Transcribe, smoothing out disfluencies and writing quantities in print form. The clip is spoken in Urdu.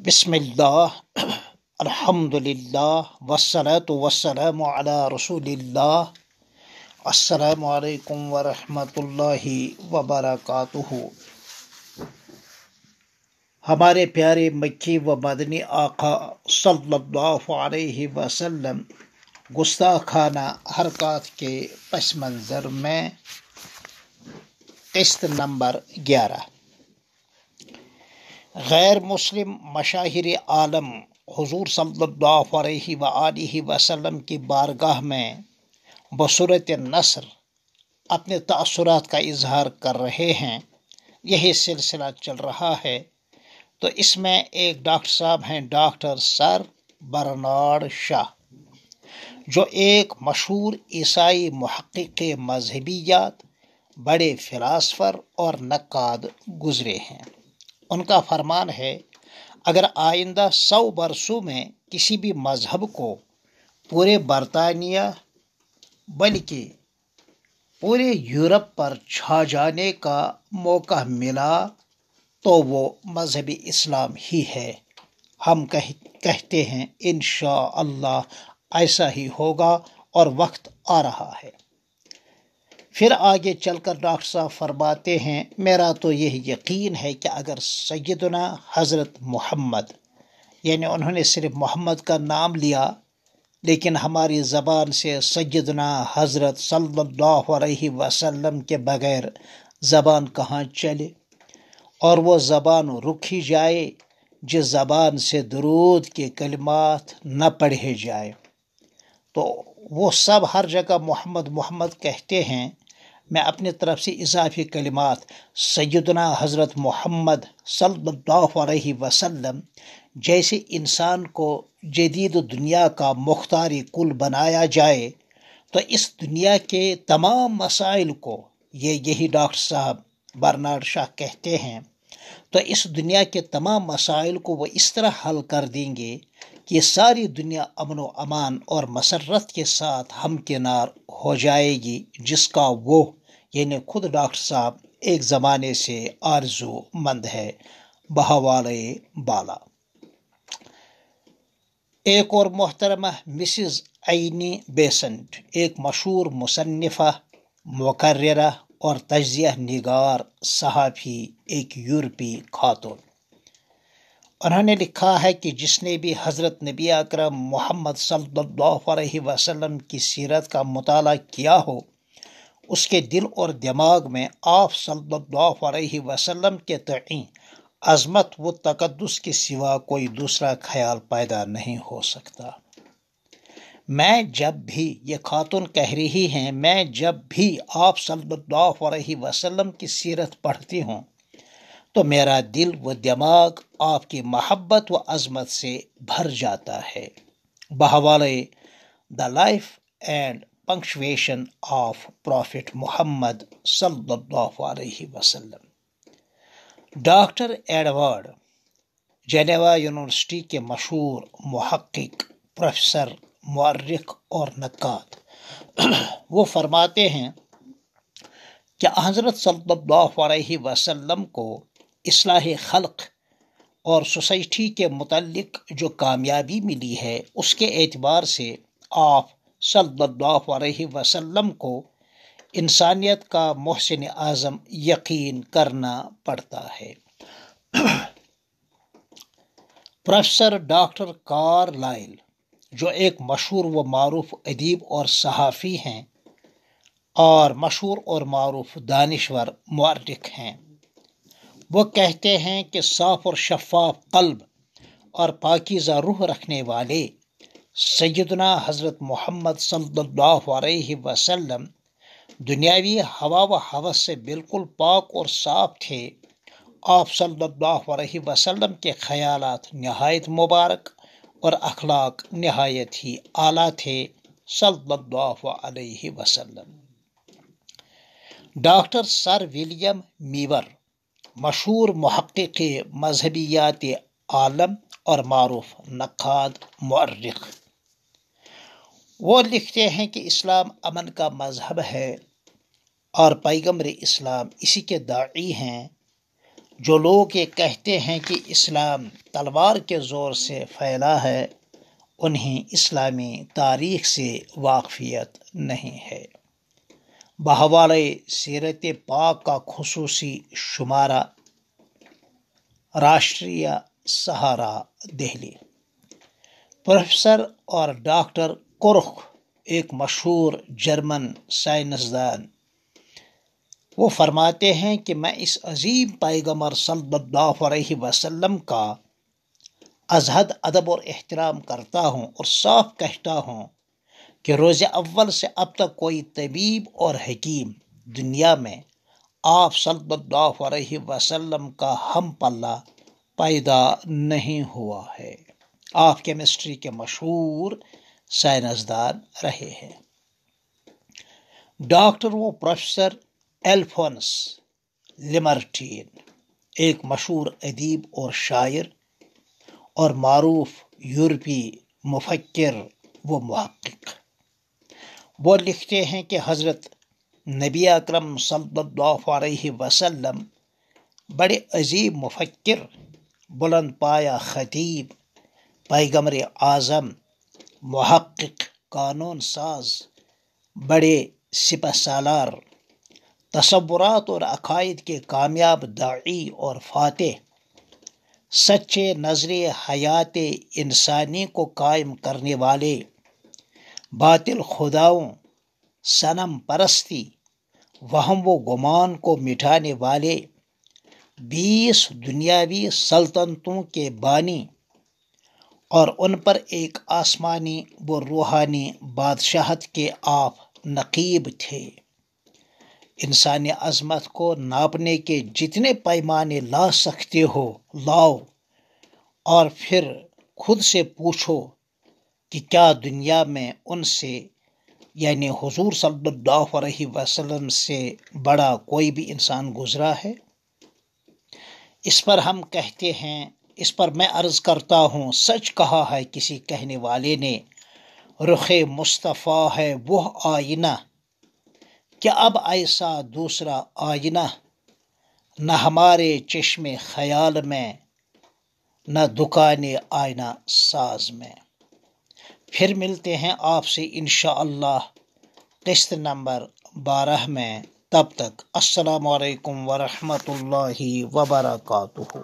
بسم اللہ الحمدللہ والصلاة والسلام علی رسول اللہ۔ السلام علیکم ورحمۃ اللہ وبرکاتہ۔ ہمارے پیارے مکی و مدنی آقا صلی اللہ علیہ وسلم گستاخانہ حرکات کے پس منظر میں قسط نمبر 11 غیر مسلم مشاہیر عالم حضور صلی اللہ علیہ وآلہ وسلم کی بارگاہ میں بصورت نثر اپنے تأثرات کا اظہار کر رہے ہیں۔ یہی سلسلہ چل رہا ہے، تو اس میں ایک ڈاکٹر صاحب ہیں، ڈاکٹر سر برنارڈ شاہ، جو ایک مشہور عیسائی محقق مذہبیات، بڑے فلاسفر اور نقاد گزرے ہیں۔ ان کا فرمان ہے، اگر آئندہ 100 برسوں میں کسی بھی مذہب کو پورے برطانیہ بلکہ پورے یورپ پر چھا جانے کا موقع ملا تو وہ مذہب اسلام ہی ہے۔ ہم کہتے ہیں انشاءاللہ ایسا ہی ہوگا اور وقت آ رہا ہے۔ پھر آگے چل کر ڈاکٹر صاحب فرماتے ہیں، میرا تو یہ یقین ہے کہ اگر سیدنا حضرت محمد، یعنی انہوں نے صرف محمد کا نام لیا، لیکن ہماری زبان سے سیدنا حضرت صلی اللہ علیہ وسلم کے بغیر زبان کہاں چلے، اور وہ زبان رک ہی جائے جس زبان سے درود کے کلمات نہ پڑھے جائے، تو وہ سب ہر جگہ محمد محمد کہتے ہیں۔ میں اپنی طرف سے اضافی کلمات سیدنا حضرت محمد صلی اللہ علیہ وسلم جیسے انسان کو جدید دنیا کا مختار کل بنایا جائے تو اس دنیا کے تمام مسائل کو، یہی ڈاکٹر صاحب برنارڈ شاہ کہتے ہیں، تو اس دنیا کے تمام مسائل کو وہ اس طرح حل کر دیں گے کہ ساری دنیا امن و امان اور مسرت کے ساتھ ہمکنار ہو جائے گی، جس کا وہ یعنی خود ڈاکٹر صاحب ایک زمانے سے آرزو مند ہے بحوالے بالا۔ ایک اور محترمہ مسز اینی بیسنٹ، ایک مشہور مصنفہ، مقررہ اور تجزیہ نگار صحافی، ایک یورپی خاتون، انہوں نے لکھا ہے کہ جس نے بھی حضرت نبی اکرم محمد صلی اللہ علیہ وسلم کی سیرت کا مطالعہ کیا ہو، اس کے دل اور دماغ میں آپ صلی اللہ علیہ وسلم کے تئیں عظمت و تقدس کے سوا کوئی دوسرا خیال پیدا نہیں ہو سکتا۔ میں جب بھی، یہ خاتون کہہ رہی ہیں، میں جب بھی آپ صلی اللہ علیہ وسلم کی سیرت پڑھتی ہوں تو میرا دل و دماغ آپ کی محبت و عظمت سے بھر جاتا ہے۔ بحوالے the life and punctuation of prophet Muhammad صلی اللہ علیہ وسلم۔ ڈاکٹر ایڈورڈ، جنیوا یونیورسٹی کے مشہور محقق، پروفیسر، مورخ اور نقاد، وہ فرماتے ہیں کہ حضرت صلی اللہ علیہ وسلم کو اصلاح خلق اور سوسائٹی کے متعلق جو کامیابی ملی ہے، اس کے اعتبار سے آپ صلی اللہ علیہ وسلم کو انسانیت کا محسن اعظم یقین کرنا پڑتا ہے۔ پروفیسر ڈاکٹر کارلائل، جو ایک مشہور و معروف ادیب اور صحافی ہیں اور مشہور اور معروف دانشور مورخ ہیں، وہ کہتے ہیں کہ صاف اور شفاف قلب اور پاکیزہ روح رکھنے والے سیدنا حضرت محمد صلی اللہ علیہ وسلم دنیاوی ہوا و ہوس سے بالکل پاک اور صاف تھے۔ آپ صلی اللہ علیہ وسلم کے خیالات نہایت مبارک اور اخلاق نہایت ہی اعلیٰ تھے صلی اللہ علیہ وسلم۔ ڈاکٹر سر ولیم میور، مشہور محقق مذہبیات عالم اور معروف نقاد مورخ، وہ لکھتے ہیں کہ اسلام امن کا مذہب ہے اور پیغمبر اسلام اسی کے داعی ہیں۔ جو لوگ یہ کہتے ہیں کہ اسلام تلوار کے زور سے پھیلا ہے، انہیں اسلامی تاریخ سے واقفیت نہیں ہے۔ بحوالہ سیرت پاک کا خصوصی شمارہ، راشٹریہ سہارا، دہلی۔ پروفیسر اور ڈاکٹر کرخ ایک مشہور جرمن سائنسدان، وہ فرماتے ہیں کہ میں اس عظیم پیغمبر صلی اللہ علیہ وسلم کا از حد ادب اور احترام کرتا ہوں اور صاف کہتا ہوں کہ روز اول سے اب تک کوئی طبیب اور حکیم دنیا میں آپ صلی اللہ علیہ وسلم کا ہم پلہ پیدا نہیں ہوا ہے۔ آپ کیمسٹری کے مشہور سائنسدان رہے ہیں۔ ڈاکٹر و پروفیسر الفونس لیمارٹین ایک مشہور ادیب اور شاعر اور معروف یورپی مفکر و محقق، وہ لکھتے ہیں کہ حضرت نبی اکرم صلی اللہ علیہ وسلم بڑے عظیم مفکر، بلند پایہ خطیب، پیغمبر اعظم، محقق، قانون ساز، بڑے سپہ سالار، تصورات اور عقائد کے کامیاب داعی اور فاتح، سچے نظریے حیات انسانی کو قائم کرنے والے، باطل خداؤں، صنم پرستی، وہم و گمان کو مٹانے والے، 20 دنیاوی سلطنتوں کے بانی اور ان پر ایک آسمانی و روحانی بادشاہت کے آپ نقیب تھے۔ انسانی عظمت کو ناپنے کے جتنے پیمانے لا سکتے ہو لاؤ، اور پھر خود سے پوچھو کہ کیا دنیا میں ان سے، یعنی حضور صلی اللہ علیہ وسلم سے بڑا کوئی بھی انسان گزرا ہے؟ اس پر ہم کہتے ہیں، اس پر میں عرض کرتا ہوں، سچ کہا ہے کسی کہنے والے نے، رخ مصطفیٰ ہے وہ آئینہ، کہ اب ایسا دوسرا آئینہ نہ ہمارے چشم خیال میں، نہ دکان آئینہ ساز میں۔ پھر ملتے ہیں آپ سے انشاءاللہ قسط نمبر 12 میں، تب تک السلام علیکم ورحمۃ اللہ وبرکاتہ۔